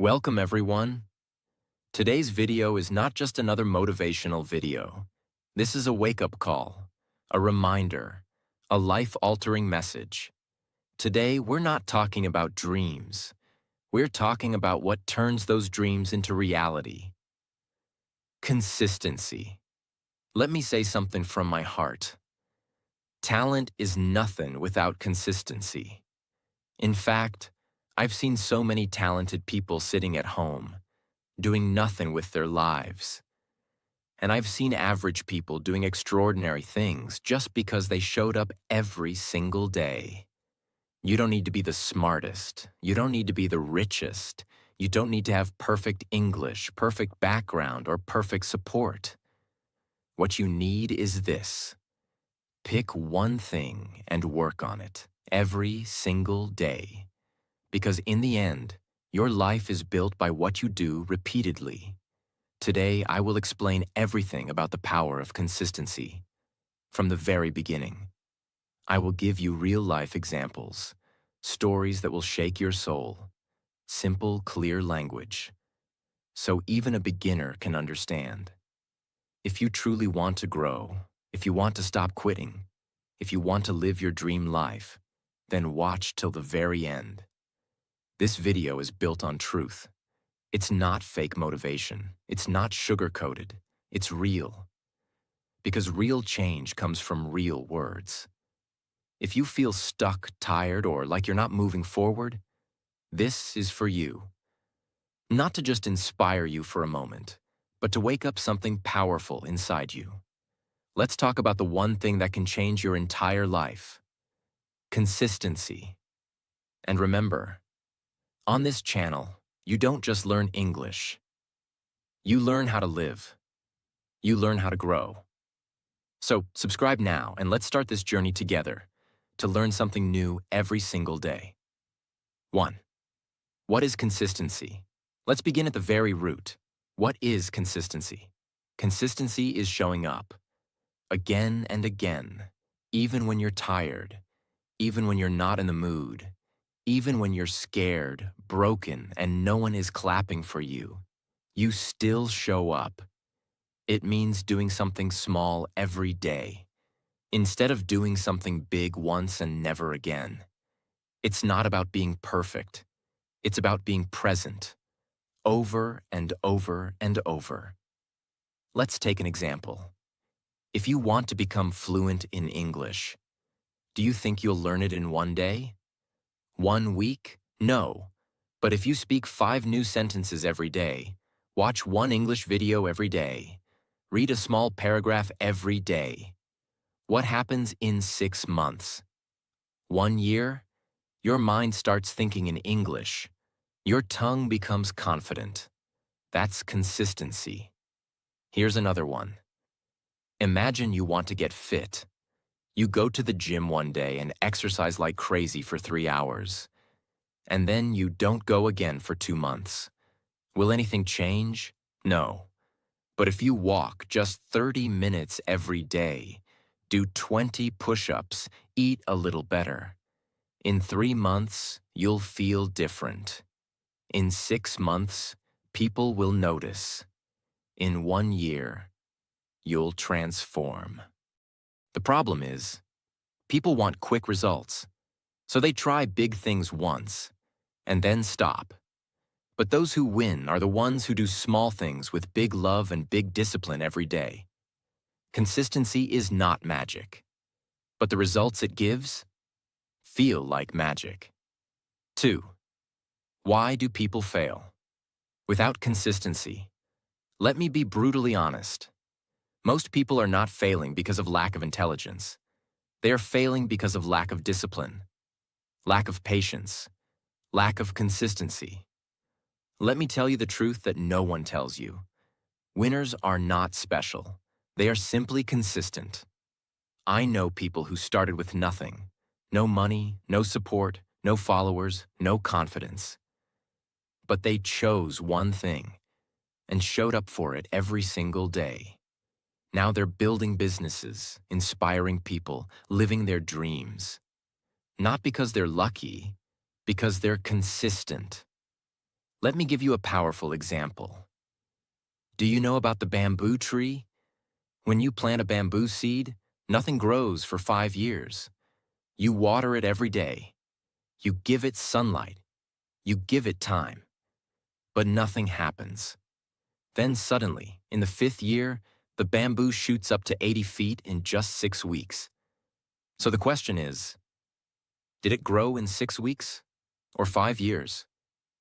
Welcome everyone. Today's video is not just another motivational video. This is a wake-up call, a reminder, a life-altering message. Today, we're not talking about dreams. We're talking about what turns those dreams into reality. Consistency. Let me say something from my heart. Talent is nothing without consistency. In fact, I've seen so many talented people sitting at home, doing nothing with their lives. And I've seen average people doing extraordinary things just because they showed up every single day. You don't need to be the smartest. You don't need to be the richest. You don't need to have perfect English, perfect background, or perfect support. What you need is this. Pick one thing and work on it every single day. Because in the end, your life is built by what you do repeatedly. Today, I will explain everything about the power of consistency. From the very beginning, I will give you real-life examples, stories that will shake your soul, simple, clear language, so even a beginner can understand. If you truly want to grow, if you want to stop quitting, if you want to live your dream life, then watch till the very end. This video is built on truth. It's not fake motivation. It's not sugar-coated. It's real. Because real change comes from real words. If you feel stuck, tired, or like you're not moving forward, this is for you. Not to just inspire you for a moment, but to wake up something powerful inside you. Let's talk about the one thing that can change your entire life. Consistency. And remember, on this channel, you don't just learn English. You learn how to live. You learn how to grow. So subscribe now and let's start this journey together to learn something new every single day. 1. What is consistency? Let's begin at the very root. What is consistency? Consistency is showing up again and again, even when you're tired, even when you're not in the mood, even when you're scared, broken, and no one is clapping for you, you still show up. It means doing something small every day, instead of doing something big once and never again. It's not about being perfect. It's about being present, over and over and over. Let's take an example. If you want to become fluent in English, do you think you'll learn it in one day? 1 week? No. But if you speak 5 new sentences every day, watch 1 English video every day, read a small paragraph every day, what happens in 6 months? 1 year? Your mind starts thinking in English. Your tongue becomes confident. That's consistency. Here's another one. Imagine you want to get fit. You go to the gym one day and exercise like crazy for 3 hours. And then you don't go again for 2 months. Will anything change? No. But if you walk just 30 minutes every day, do 20 push-ups, eat a little better, in 3 months, you'll feel different. In 6 months, people will notice. In 1 year, you'll transform. The problem is, people want quick results, so they try big things once, and then stop. But those who win are the ones who do small things with big love and big discipline every day. Consistency is not magic, but the results it gives feel like magic. 2. Why do people fail? Without consistency, let me be brutally honest. Most people are not failing because of lack of intelligence. They are failing because of lack of discipline, lack of patience, lack of consistency. Let me tell you the truth that no one tells you. Winners are not special. They are simply consistent. I know people who started with nothing. No money, no support, no followers, no confidence. But they chose one thing and showed up for it every single day. Now they're building businesses, inspiring people, living their dreams. Not because they're lucky, because they're consistent. Let me give you a powerful example. Do you know about the bamboo tree? When you plant a bamboo seed, nothing grows for 5 years. You water it every day. You give it sunlight. You give it time. But nothing happens. Then suddenly, in the 5th year, the bamboo shoots up to 80 feet in just 6 weeks. So the question is, did it grow in 6 weeks or 5 years?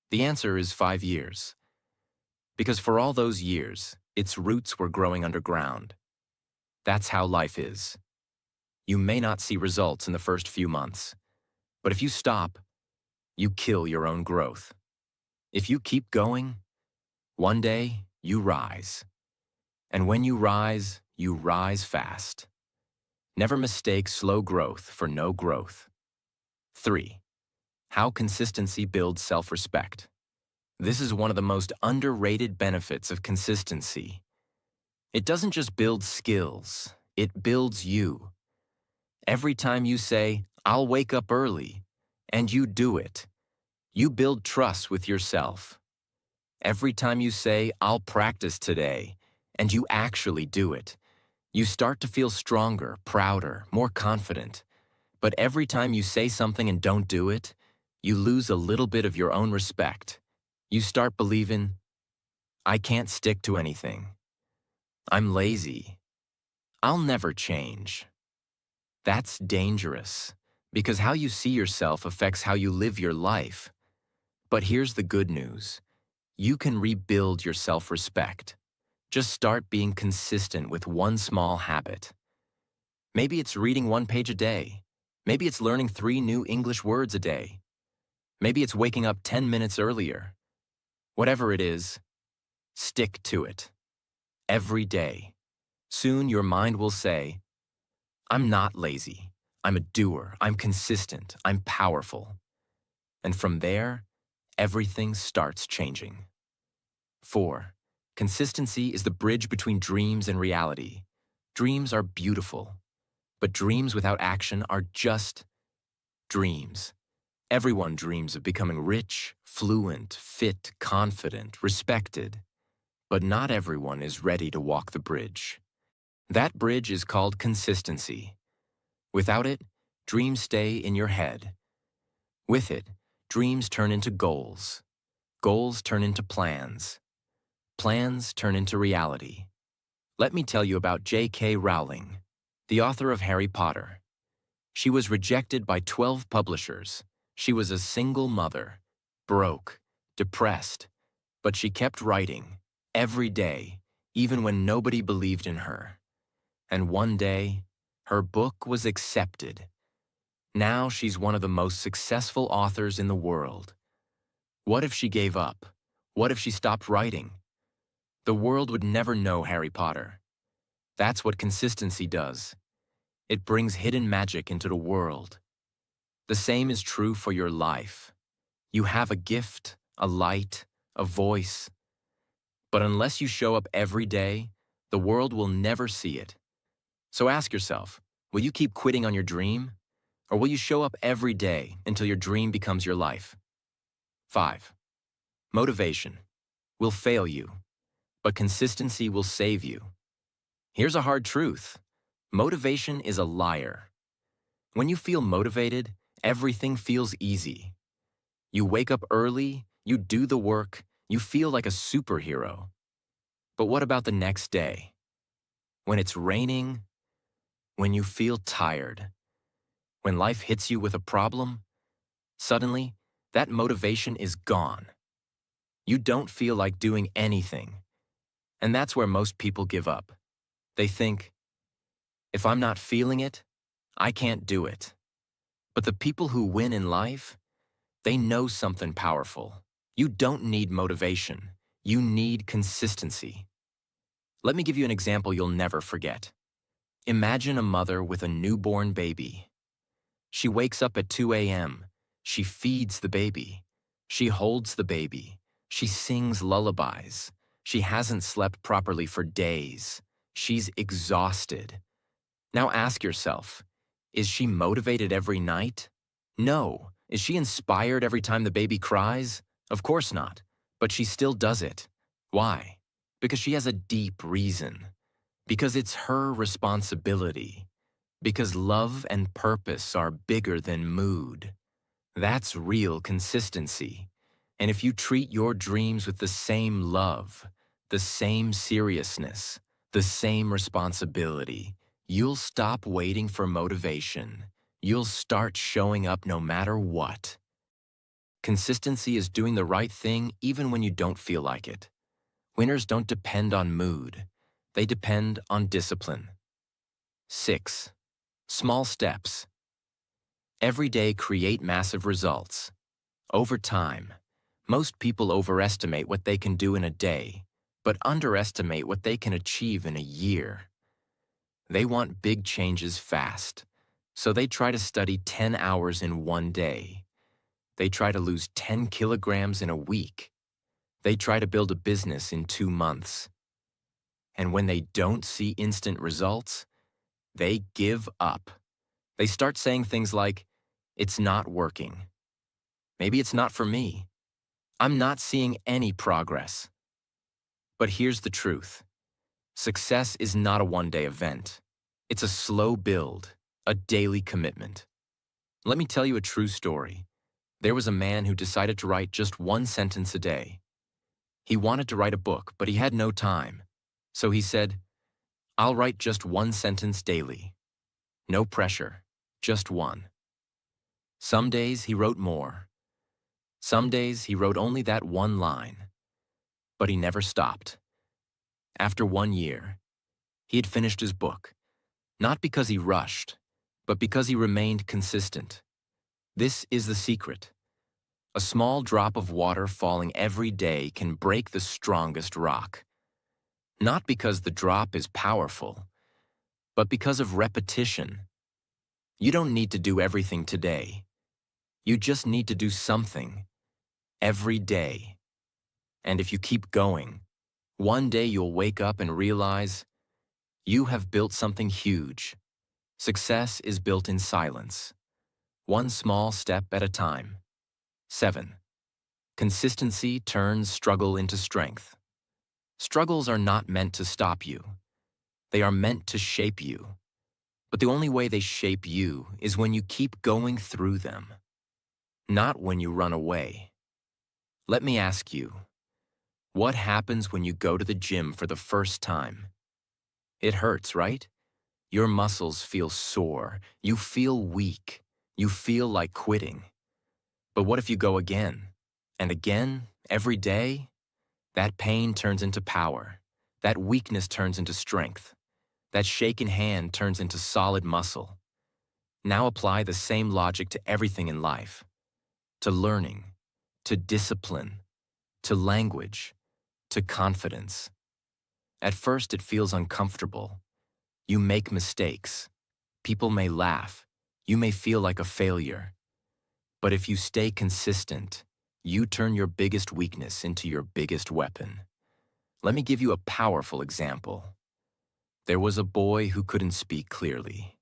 The answer is 5 years. Because for all those years, its roots were growing underground. That's how life is. You may not see results in the first few months, but if you stop, you kill your own growth. If you keep going, one day you rise. And when you rise fast. Never mistake slow growth for no growth. 3. How consistency builds self-respect. This is one of the most underrated benefits of consistency. It doesn't just build skills, it builds you. Every time you say, "I'll wake up early," and you do it, you build trust with yourself. Every time you say, "I'll practice today," and you actually do it, you start to feel stronger, prouder, more confident. But every time you say something and don't do it, you lose a little bit of your own respect. You start believing, "I can't stick to anything. I'm lazy. I'll never change." That's dangerous, because how you see yourself affects how you live your life. But here's the good news. You can rebuild your self-respect. Just start being consistent with one small habit. Maybe it's reading 1 page a day. Maybe it's learning 3 new English words a day. Maybe it's waking up 10 minutes earlier. Whatever it is, stick to it. Every day. Soon your mind will say, "I'm not lazy. I'm a doer. I'm consistent. I'm powerful." And from there, everything starts changing. 4. Consistency is the bridge between dreams and reality. Dreams are beautiful, but dreams without action are just dreams. Everyone dreams of becoming rich, fluent, fit, confident, respected. But not everyone is ready to walk the bridge. That bridge is called consistency. Without it, dreams stay in your head. With it, dreams turn into goals. Goals turn into plans. Plans turn into reality. Let me tell you about J.K. Rowling, the author of Harry Potter. She was rejected by 12 publishers. She was a single mother, broke, depressed, but she kept writing every day, even when nobody believed in her. And one day, her book was accepted. Now she's one of the most successful authors in the world. What if she gave up? What if she stopped writing? The world would never know Harry Potter. That's what consistency does. It brings hidden magic into the world. The same is true for your life. You have a gift, a light, a voice. But unless you show up every day, the world will never see it. So ask yourself, will you keep quitting on your dream? Or will you show up every day until your dream becomes your life? 5. Motivation will fail you, but consistency will save you. Here's a hard truth. Motivation is a liar. When you feel motivated, everything feels easy. You wake up early, you do the work, you feel like a superhero. But what about the next day? When it's raining? When you feel tired? When life hits you with a problem? Suddenly, that motivation is gone. You don't feel like doing anything. And that's where most people give up. They think, if I'm not feeling it, I can't do it. But the people who win in life, they know something powerful. You don't need motivation. You need consistency. Let me give you an example you'll never forget. Imagine a mother with a newborn baby. She wakes up at 2 a.m. She feeds the baby. She holds the baby. She sings lullabies. She hasn't slept properly for days. She's exhausted. Now ask yourself, is she motivated every night? No. Is she inspired every time the baby cries? Of course not. But she still does it. Why? Because she has a deep reason. Because it's her responsibility. Because love and purpose are bigger than mood. That's real consistency. And if you treat your dreams with the same love, the same seriousness, the same responsibility, you'll stop waiting for motivation. You'll start showing up no matter what. Consistency is doing the right thing even when you don't feel like it. Winners don't depend on mood. They depend on discipline. 6. Small steps. Every day create massive results. Over time, most people overestimate what they can do in a day, but underestimate what they can achieve in a year. They want big changes fast, so they try to study 10 hours in one day. They try to lose 10 kilograms in a week. They try to build a business in 2 months. And when they don't see instant results, they give up. They start saying things like, "It's not working. Maybe it's not for me. I'm not seeing any progress." But here's the truth. Success is not a one-day event. It's a slow build, a daily commitment. Let me tell you a true story. There was a man who decided to write just one sentence a day. He wanted to write a book, but he had no time. So he said, "I'll write just one sentence daily. No pressure, just one." Some days he wrote more. Some days he wrote only that one line. But he never stopped. After 1 year, he had finished his book, not because he rushed, but because he remained consistent. This is the secret. A small drop of water falling every day can break the strongest rock. Not because the drop is powerful, but because of repetition. You don't need to do everything today. You just need to do something every day. And if you keep going, one day you'll wake up and realize you have built something huge. Success is built in silence, one small step at a time. 7. Consistency turns struggle into strength. Struggles are not meant to stop you. They are meant to shape you. But the only way they shape you is when you keep going through them, not when you run away. Let me ask you, what happens when you go to the gym for the first time? It hurts, right? Your muscles feel sore. You feel weak. You feel like quitting. But what if you go again and again, every day? That pain turns into power. That weakness turns into strength. That shaken hand turns into solid muscle. Now apply the same logic to everything in life. To learning, to discipline, to language, to confidence. At first it feels uncomfortable. You make mistakes. People may laugh. You may feel like a failure. But if you stay consistent, you turn your biggest weakness into your biggest weapon. Let me give you a powerful example. There was a boy who couldn't speak clearly.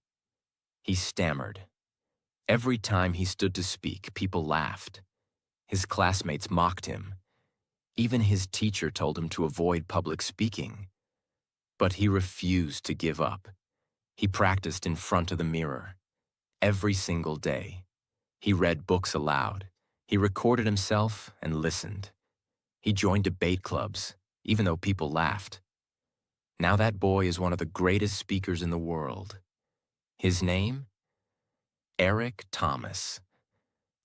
He stammered. Every time he stood to speak, people laughed. His classmates mocked him. Even his teacher told him to avoid public speaking. But he refused to give up. He practiced in front of the mirror. Every single day. He read books aloud. He recorded himself and listened. He joined debate clubs, even though people laughed. Now that boy is one of the greatest speakers in the world. His name? Eric Thomas,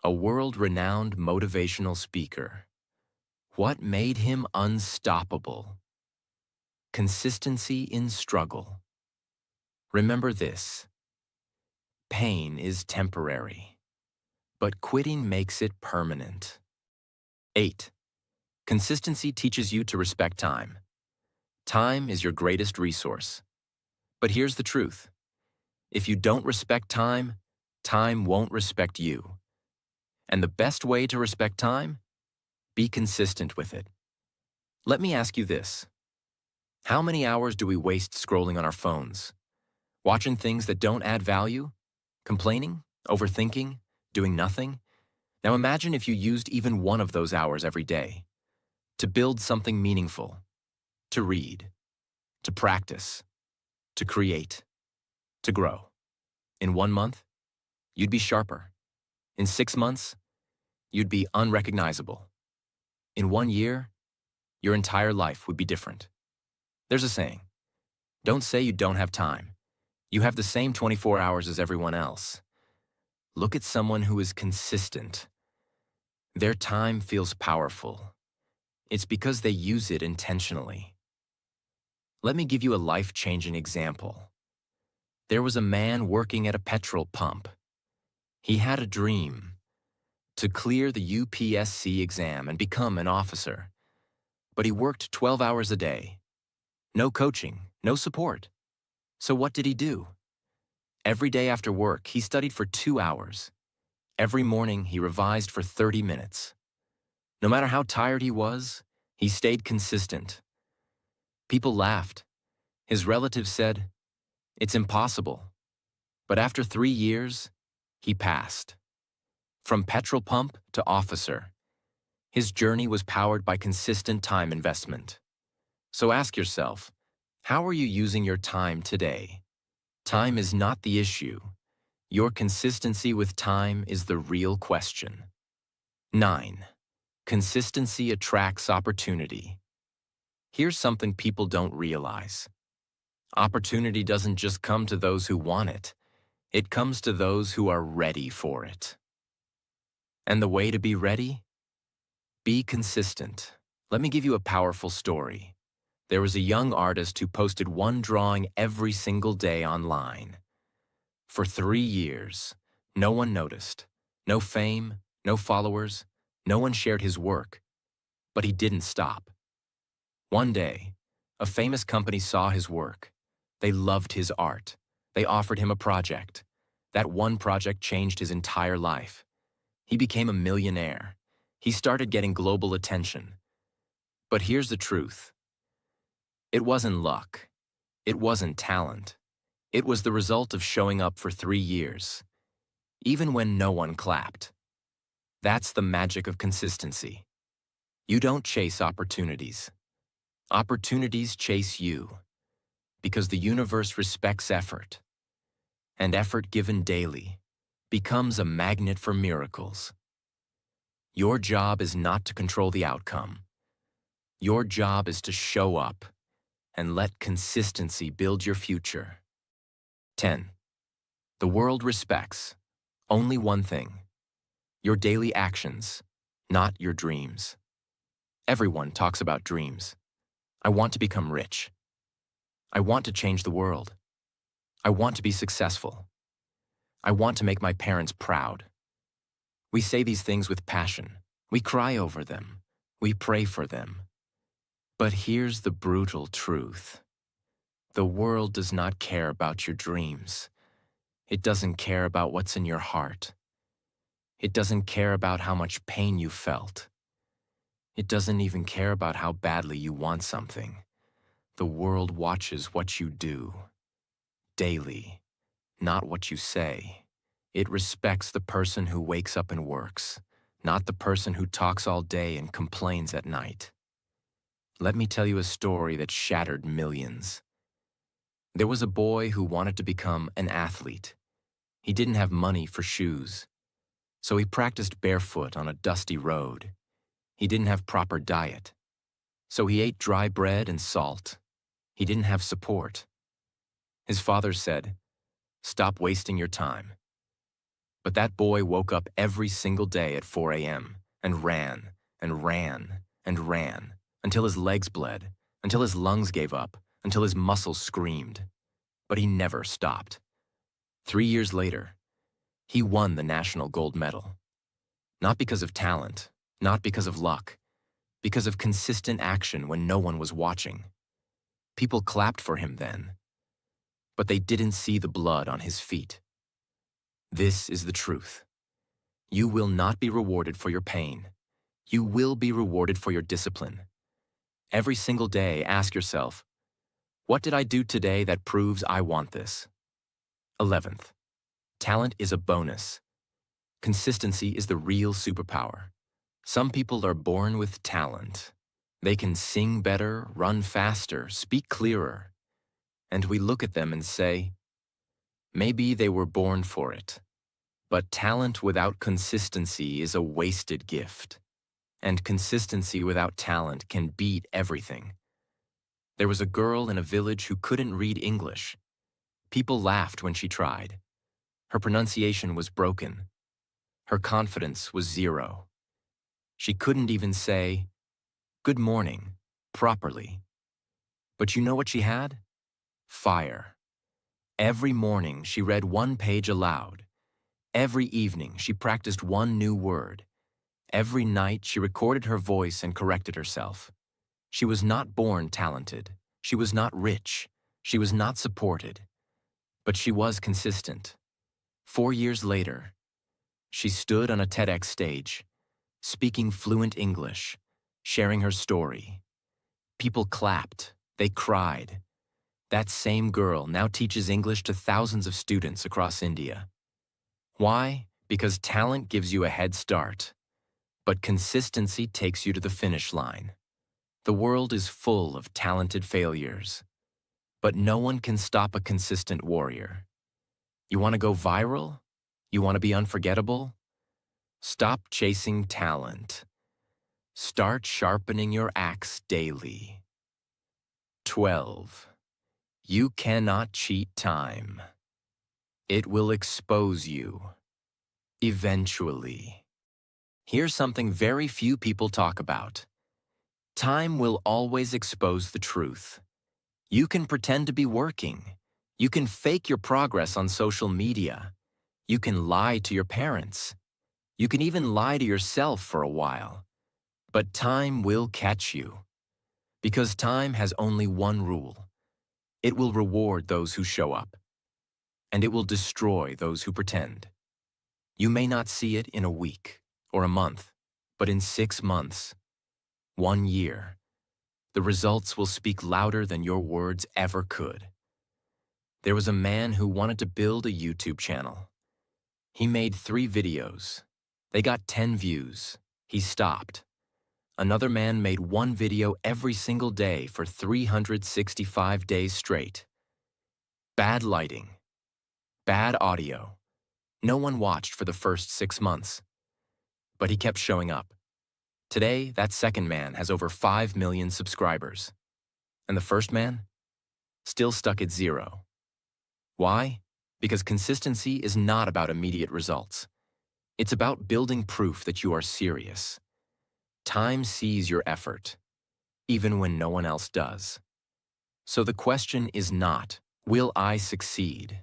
a world-renowned motivational speaker. What made him unstoppable? Consistency in struggle. Remember this. Pain is temporary, but quitting makes it permanent. 8. Consistency teaches you to respect time. Time is your greatest resource. But here's the truth. If you don't respect time, time won't respect you. And the best way to respect time? Be consistent with it. Let me ask you this. How many hours do we waste scrolling on our phones? Watching things that don't add value? Complaining? Overthinking? Doing nothing? Now imagine if you used even one of those hours every day. to build something meaningful, to read, to practice, to create, to grow. In 1 month, you'd be sharper. In 6 months, you'd be unrecognizable. In 1 year, your entire life would be different. There's a saying, don't say you don't have time. You have the same 24 hours as everyone else. Look at someone who is consistent. Their time feels powerful. It's because they use it intentionally. Let me give you a life-changing example. There was a man working at a petrol pump. He had a dream to clear the UPSC exam and become an officer. But he worked 12 hours a day. No coaching, no support. So what did he do? Every day after work, he studied for 2 hours. Every morning, he revised for 30 minutes. No matter how tired he was, he stayed consistent. People laughed. His relatives said, "It's impossible." But after 3 years, he passed. From petrol pump to officer, his journey was powered by consistent time investment. So ask yourself, how are you using your time today? Time is not the issue. Your consistency with time is the real question. 9. Consistency attracts opportunity. Here's something people don't realize. Opportunity doesn't just come to those who want it. It comes to those who are ready for it. And the way to be ready? Be consistent. Let me give you a powerful story. There was a young artist who posted one drawing every single day online. For 3 years, no one noticed. No fame, no followers, no one shared his work. But he didn't stop. One day, a famous company saw his work. They loved his art. They offered him a project. That one project changed his entire life. He became a millionaire. He started getting global attention. But here's the truth. It wasn't luck. It wasn't talent. It was the result of showing up for 3 years, even when no one clapped. That's the magic of consistency. You don't chase opportunities. Opportunities chase you, because the universe respects effort, and effort given daily becomes a magnet for miracles. Your job is not to control the outcome. Your job is to show up and let consistency build your future. 10. The world respects only one thing: your daily actions, not your dreams. Everyone talks about dreams. I want to become rich. I want to change the world. I want to be successful. I want to make my parents proud. We say these things with passion. We cry over them. We pray for them. But here's the brutal truth. The world does not care about your dreams. It doesn't care about what's in your heart. It doesn't care about how much pain you felt. It doesn't even care about how badly you want something. The world watches what you do daily, not what you say. It respects the person who wakes up and works, not the person who talks all day and complains at night. Let me tell you a story that shattered millions. There was a boy who wanted to become an athlete. He didn't have money for shoes, so he practiced barefoot on a dusty road. He didn't have proper diet, so he ate dry bread and salt. He didn't have support. His father said, "Stop wasting your time." But that boy woke up every single day at 4 a.m. and ran and ran and ran until his legs bled, until his lungs gave up, until his muscles screamed. But he never stopped. 3 years later, he won the national gold medal. Not because of talent, not because of luck, because of consistent action when no one was watching. People clapped for him then, but they didn't see the blood on his feet. This is the truth. You will not be rewarded for your pain. You will be rewarded for your discipline. Every single day, ask yourself, what did I do today that proves I want this? 11th, talent is a bonus. Consistency is the real superpower. Some people are born with talent. They can sing better, run faster, speak clearer, and we look at them and say, maybe they were born for it. But talent without consistency is a wasted gift, and consistency without talent can beat everything. There was a girl in a village who couldn't read English. People laughed when she tried. Her pronunciation was broken. Her confidence was zero. She couldn't even say, "Good morning," properly. But you know what she had? Fire. Every morning she read one page aloud. Every evening she practiced one new word. Every night she recorded her voice and corrected herself. She was not born talented. She was not rich. She was not supported. But she was consistent. 4 years later, she stood on a TEDx stage, speaking fluent English, sharing her story. People clapped. They cried. That same girl now teaches English to thousands of students across India. Why? Because talent gives you a head start, but consistency takes you to the finish line. The world is full of talented failures, but no one can stop a consistent warrior. You want to go viral? You want to be unforgettable? Stop chasing talent. Start sharpening your axe daily. 12. You cannot cheat time. It will expose you. Eventually. Here's something very few people talk about. Time will always expose the truth. You can pretend to be working. You can fake your progress on social media. You can lie to your parents. You can even lie to yourself for a while. But time will catch you. Because time has only one rule. It will reward those who show up. And it will destroy those who pretend. You may not see it in a week or a month, but in 6 months, 1 year, the results will speak louder than your words ever could. There was a man who wanted to build a YouTube channel. He made 3 videos. They got 10 views. He stopped. Another man made 1 video every single day for 365 days straight. Bad lighting. Bad audio. No one watched for the first 6 months. But he kept showing up. Today, that second man has over 5 million subscribers. And the first man? Still stuck at 0. Why? Because consistency is not about immediate results. It's about building proof that you are serious. Time sees your effort, even when no one else does. So the question is not, will I succeed?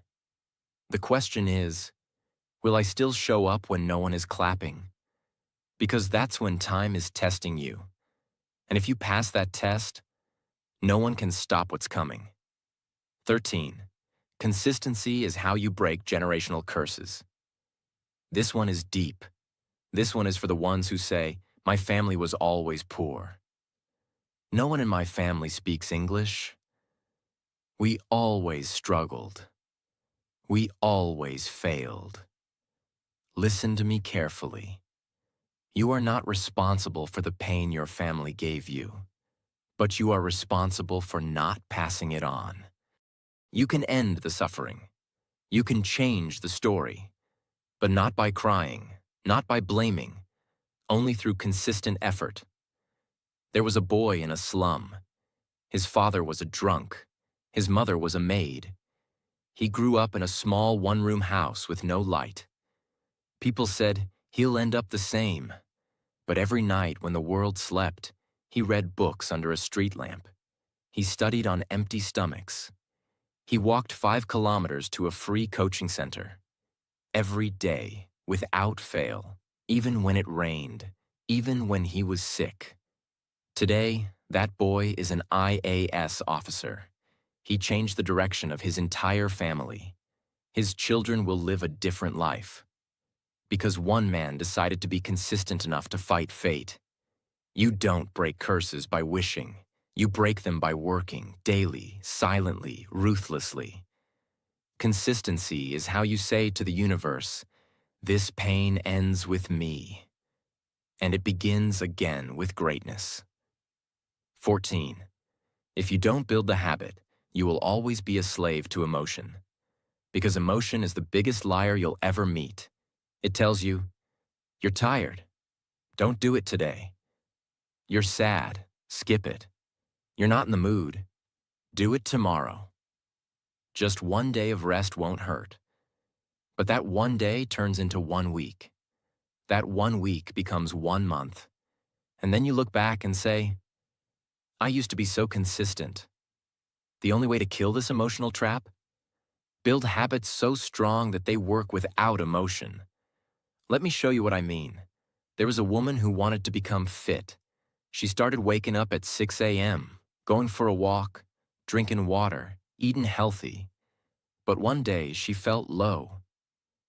The question is, will I still show up when no one is clapping? Because that's when time is testing you. And if you pass that test, no one can stop what's coming. 13. Consistency is how you break generational curses. This one is deep. This one is for the ones who say, my family was always poor. No one in my family speaks English. We always struggled. We always failed. Listen to me carefully. You are not responsible for the pain your family gave you, but you are responsible for not passing it on. You can end the suffering. You can change the story, but not by crying, not by blaming, only through consistent effort. There was a boy in a slum. His father was a drunk. His mother was a maid. He grew up in a small one-room house with no light. People said, he'll end up the same. But every night when the world slept, he read books under a street lamp. He studied on empty stomachs. He walked 5 kilometers to a free coaching center. Every day, without fail, even when it rained, even when he was sick. Today, that boy is an IAS officer. He changed the direction of his entire family. His children will live a different life. Because one man decided to be consistent enough to fight fate. You don't break curses by wishing. You break them by working, daily, silently, ruthlessly. Consistency is how you say to the universe, this pain ends with me. And it begins again with greatness. 14. If you don't build the habit, you will always be a slave to emotion. Because emotion is the biggest liar you'll ever meet. It tells you, you're tired. Don't do it today. You're sad. Skip it. You're not in the mood. Do it tomorrow. Just one day of rest won't hurt. But that one day turns into 1 week. That 1 week becomes 1 month. And then you look back and say, I used to be so consistent. The only way to kill this emotional trap? Build habits so strong that they work without emotion. Let me show you what I mean. There was a woman who wanted to become fit. She started waking up at 6 a.m., going for a walk, drinking water, eating healthy. But one day she felt low.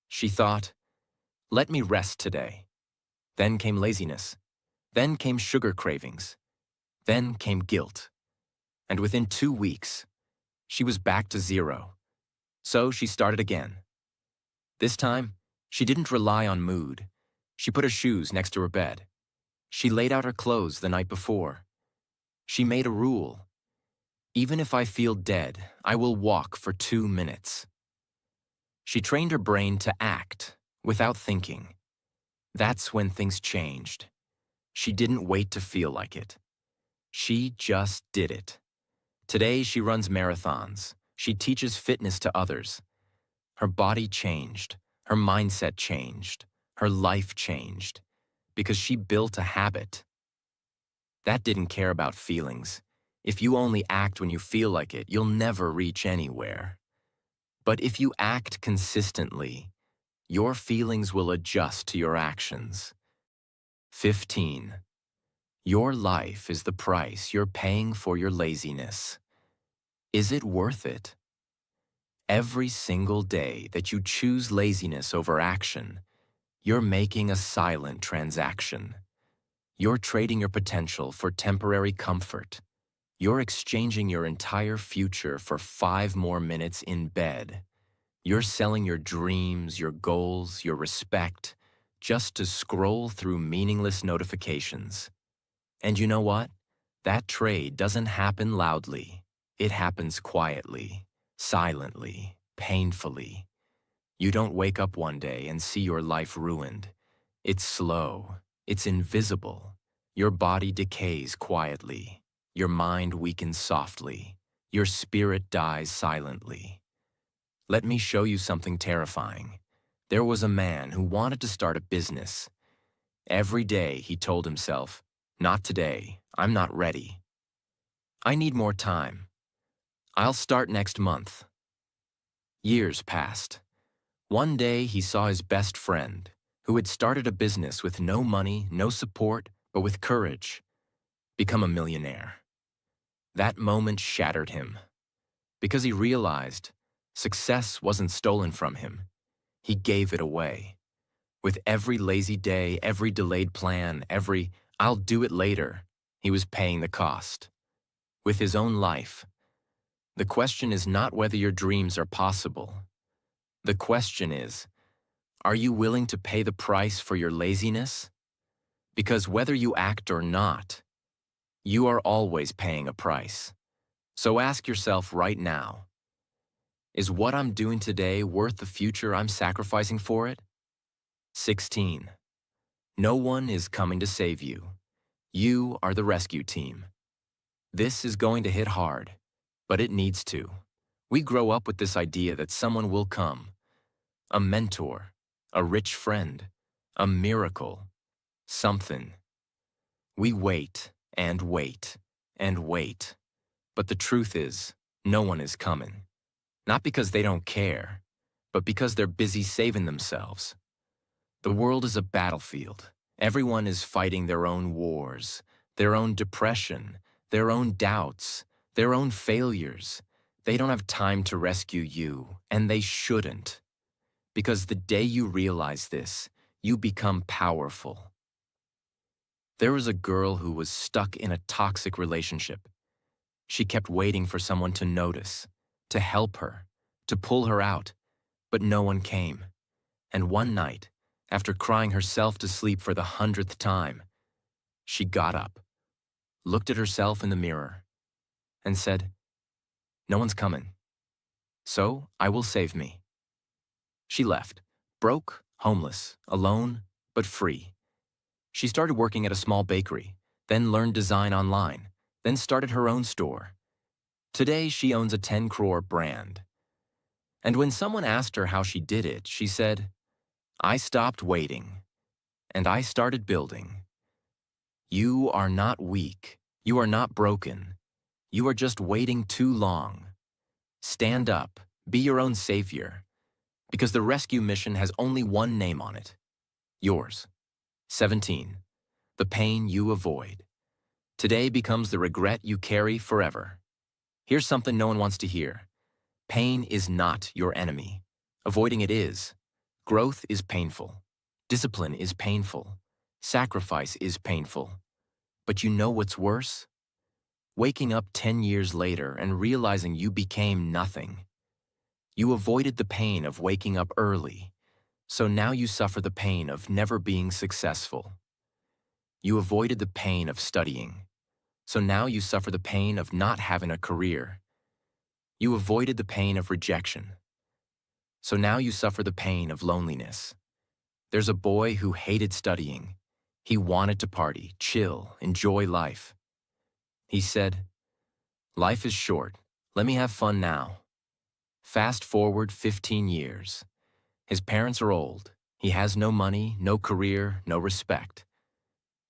She thought, let me rest today. Then came laziness. Then came sugar cravings. Then came guilt. And within 2 weeks, she was back to zero. So she started again. This time, she didn't rely on mood. She put her shoes next to her bed. She laid out her clothes the night before. She made a rule. Even if I feel dead, I will walk for 2 minutes. She trained her brain to act without thinking. That's when things changed. She didn't wait to feel like it. She just did it. Today, she runs marathons. She teaches fitness to others. Her body changed. Her mindset changed. Her life changed. Because she built a habit. That didn't care about feelings. If you only act when you feel like it, you'll never reach anywhere. But if you act consistently, your feelings will adjust to your actions. 15. Your life is the price you're paying for your laziness. Is it worth it? Every single day that you choose laziness over action, you're making a silent transaction. You're trading your potential for temporary comfort. You're exchanging your entire future for 5 more minutes in bed. You're selling your dreams, your goals, your respect, just to scroll through meaningless notifications. And you know what? That trade doesn't happen loudly. It happens quietly, silently, painfully. You don't wake up one day and see your life ruined. It's slow. It's invisible. Your body decays quietly. Your mind weakens softly. Your spirit dies silently. Let me show you something terrifying. There was a man who wanted to start a business. Every day he told himself, not today, I'm not ready. I need more time. I'll start next month. Years passed. One day he saw his best friend, who had started a business with no money, no support, but with courage, become a millionaire. That moment shattered him, because he realized success wasn't stolen from him. He gave it away. With every lazy day, every delayed plan, every I'll do it later, he was paying the cost. With his own life. The question is not whether your dreams are possible. The question is, are you willing to pay the price for your laziness? Because whether you act or not, you are always paying a price. So ask yourself right now, is what I'm doing today worth the future I'm sacrificing for it? 16. No one is coming to save you. You are the rescue team. This is going to hit hard, but it needs to. We grow up with this idea that someone will come. A mentor, a rich friend, a miracle, something. We wait and wait and wait. But the truth is, no one is coming. Not because they don't care, but because they're busy saving themselves. The world is a battlefield. Everyone is fighting their own wars, their own depression, their own doubts, their own failures. They don't have time to rescue you, and they shouldn't. Because the day you realize this, you become powerful. There was a girl who was stuck in a toxic relationship. She kept waiting for someone to notice, to help her, to pull her out, but no one came. And one night, after crying herself to sleep for the 100th time, she got up, looked at herself in the mirror, and said, "No one's coming, so I will save me." She left, broke, homeless, alone, but free. She started working at a small bakery, then learned design online, then started her own store. Today, she owns a 10 crore brand. And when someone asked her how she did it, she said, "I stopped waiting, and I started building." You are not weak. You are not broken. You are just waiting too long. Stand up. Be your own savior. Because the rescue mission has only one name on it. Yours. 17. The pain you avoid. Today becomes the regret you carry forever. Here's something no one wants to hear. Pain is not your enemy. Avoiding it is. Growth is painful. Discipline is painful. Sacrifice is painful. But you know what's worse? Waking up 10 years later and realizing you became nothing. You avoided the pain of waking up early, so now you suffer the pain of never being successful. You avoided the pain of studying, so now you suffer the pain of not having a career. You avoided the pain of rejection, so now you suffer the pain of loneliness. There's a boy who hated studying. He wanted to party, chill, enjoy life. He said, "Life is short. Let me have fun now." Fast forward 15 years. His parents are old. He has no money, no career, no respect.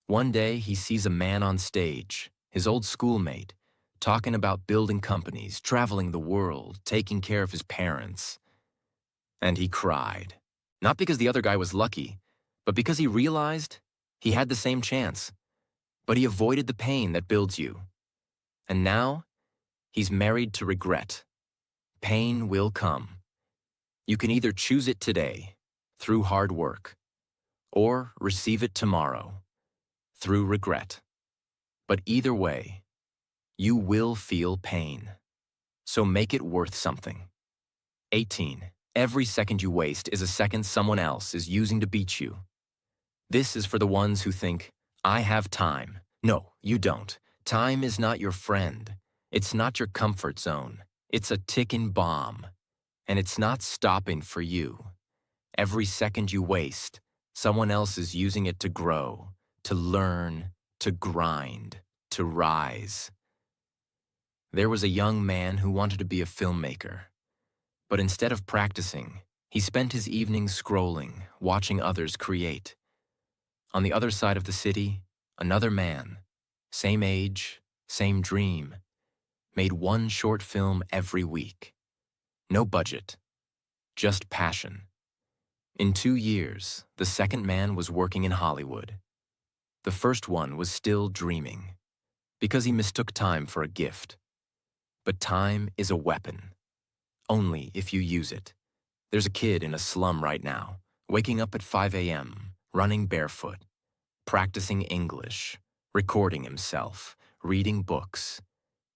One day, he sees a man on stage, his old schoolmate, talking about building companies, traveling the world, taking care of his parents. And he cried. Not because the other guy was lucky, but because he realized he had the same chance. But he avoided the pain that builds you. And now, he's married to regret. Pain will come. You can either choose it today, through hard work, or receive it tomorrow, through regret. But either way, you will feel pain. So make it worth something. 18. Every second you waste is a second someone else is using to beat you. This is for the ones who think, "I have time." No, you don't. Time is not your friend. It's not your comfort zone. It's a ticking bomb. And it's not stopping for you. Every second you waste, someone else is using it to grow, to learn, to grind, to rise. There was a young man who wanted to be a filmmaker. But instead of practicing, he spent his evenings scrolling, watching others create. On the other side of the city, another man, same age, same dream, made one short film every week. No budget, just passion. In 2 years, the second man was working in Hollywood. The first one was still dreaming, because he mistook time for a gift. But time is a weapon, only if you use it. There's a kid in a slum right now, waking up at 5 a.m., running barefoot, practicing English, recording himself, reading books.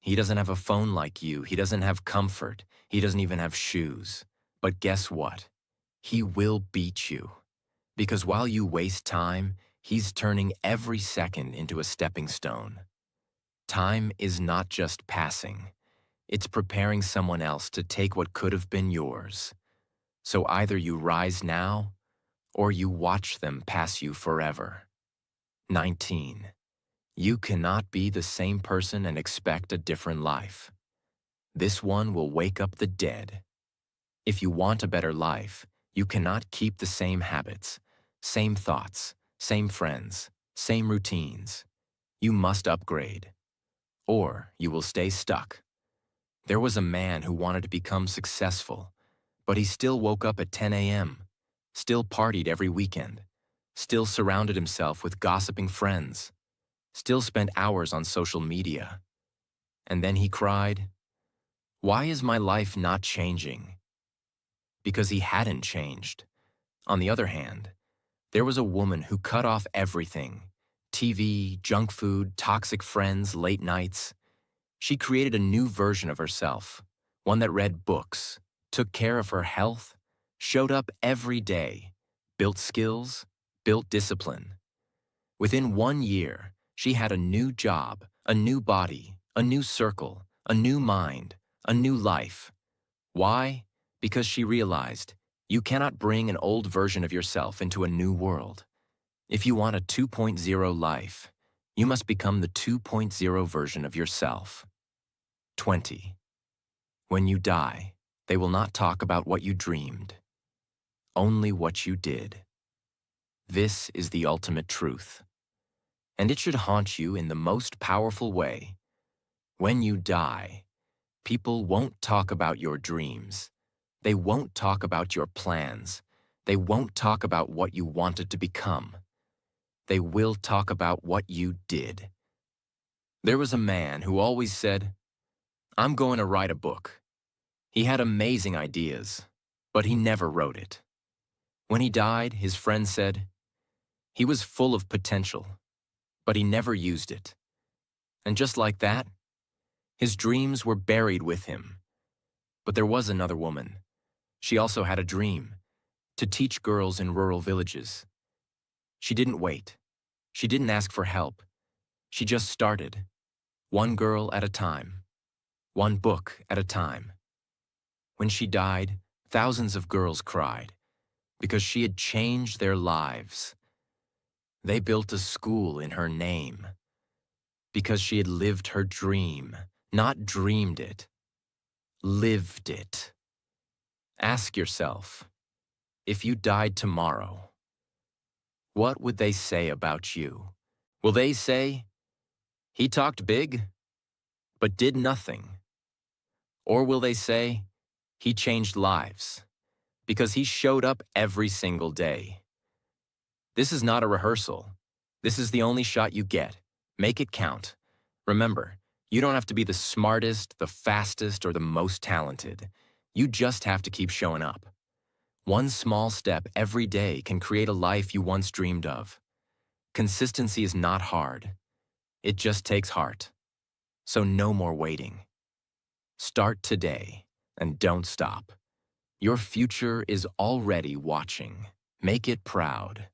He doesn't have a phone like you. He doesn't have comfort. He doesn't even have shoes. But guess what? He will beat you. Because while you waste time, he's turning every second into a stepping stone. Time is not just passing. It's preparing someone else to take what could have been yours. So either you rise now, or you watch them pass you forever. 19. You cannot be the same person and expect a different life. This one will wake up the dead. If you want a better life, you cannot keep the same habits, same thoughts, same friends, same routines. You must upgrade, or you will stay stuck. There was a man who wanted to become successful, but he still woke up at 10 a.m., still partied every weekend, still surrounded himself with gossiping friends, still spent hours on social media. And then he cried, "Why is my life not changing?" Because he hadn't changed. On the other hand, there was a woman who cut off everything: TV, junk food, toxic friends, late nights. She created a new version of herself, one that read books, took care of her health, showed up every day, built skills, built discipline. Within 1 year, she had a new job, A new body, a new circle, a new mind, a new life. Why? Because she realized you cannot bring an old version of yourself into a new world. If you want a 2.0 life, you must become the 2.0 version of yourself. 20. When you die, they will not talk about what you dreamed, only what you did. This is the ultimate truth, and it should haunt you in the most powerful way. When you die, people won't talk about your dreams. They won't talk about your plans. They won't talk about what you wanted to become. They will talk about what you did. There was a man who always said, "I'm going to write a book." He had amazing ideas, but he never wrote it. When he died, his friend said, he was full of potential, but he never used it. And just like that, his dreams were buried with him. But there was another woman. She also had a dream, to teach girls in rural villages. She didn't wait. She didn't ask for help. She just started, one girl at a time, one book at a time. When she died, thousands of girls cried because she had changed their lives. They built a school in her name because she had lived her dream, not dreamed it, lived it. Ask yourself, if you died tomorrow, what would they say about you? Will they say, he talked big, but did nothing? Or will they say, he changed lives, because he showed up every single day? This is not a rehearsal. This is the only shot you get. Make it count. Remember, you don't have to be the smartest, the fastest, or the most talented. You just have to keep showing up. One small step every day can create a life you once dreamed of. Consistency is not hard. It just takes heart. So no more waiting. Start today and don't stop. Your future is already watching. Make it proud.